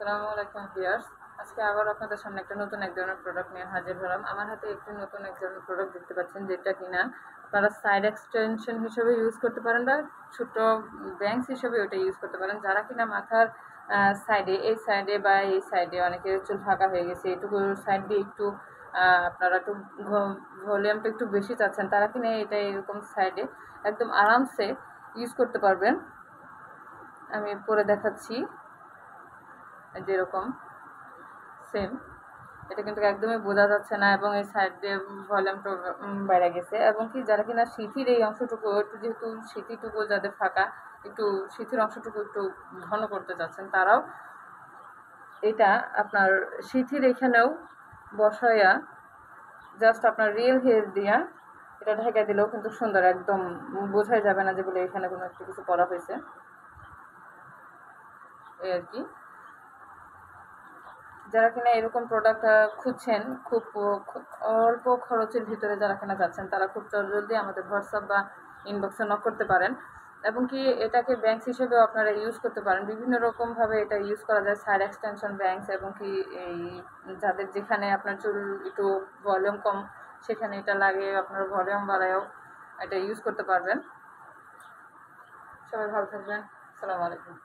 আসসালামু আলাইকুম ভিউয়ার্স। আজকে আবার আপনাদের সামনে একটা নতুন এক ধরনের প্রোডাক্ট নিয়ে হাজির হলাম। আমার হাতে একটি নতুন এক ধরনের প্রোডাক্ট দেখতে পাচ্ছেন, যেটা কিনা আপনারা সাইড এক্সটেনশন হিসেবে ইউজ করতে পারেন বা ছোট ব্যাংকস হিসেবে ওটা ইউজ করতে পারেন। যারা কিনা মাথার সাইডে, এই সাইডে বা এই সাইডে অনেকের চুল ফাঁকা হয়ে গেছে, এটুকু সাইড দিয়ে একটু আপনারা একটু ভলিউমটা একটু বেশি চাচ্ছেন, তারা কিনা এটা এরকম সাইডে একদম আরামসে ইউজ করতে পারবেন। আমি পরে দেখাচ্ছি যেরকম সেম। এটা কিন্তু একদমই বোঝা যাচ্ছে না এবং এই সাইড দিয়ে ভলিউমটা বেড়ে গেছে। এবং কি যারা কিনা সিথির এই অংশটুকু একটু, যেহেতু সিথিটুকু যাদের ফাঁকা, একটু সিথির অংশটুকু একটু ঘন করতে চাচ্ছেন, তারাও এটা আপনার সিথির এখানেও বসাইয়া জাস্ট আপনার রিয়েল হেয়ার দিয়া এটা ঢেকে দিলেও কিন্তু সুন্দর, একদম বোঝাই যাবে না যে বলে এখানে কোনো একটা কিছু করা হয়েছে, এই আর কি। যারা কিনা এরকম প্রোডাক্ট খুঁজছেন, খুব অল্প খরচের ভিতরে যারা কিনা যাচ্ছেন, তারা খুব জলদি আমাদের হোয়াটসঅ্যাপ বা ইনবক্সে নক করতে পারেন। এবং কি এটাকে ব্যাংকস হিসেবেও আপনারা ইউজ করতে পারেন। বিভিন্ন রকমভাবে এটা ইউজ করা যায়, সাইড এক্সটেনশন ব্যাংকস, এবং কি এই যাদের যেখানে আপনার চুল একটু ভলিউম কম, সেখানে এটা লাগিয়ে আপনার ভলিউম বাড়ায়ও এটা ইউজ করতে পারবেন। সবাই ভালো থাকবেন। আসসালামু আলাইকুম।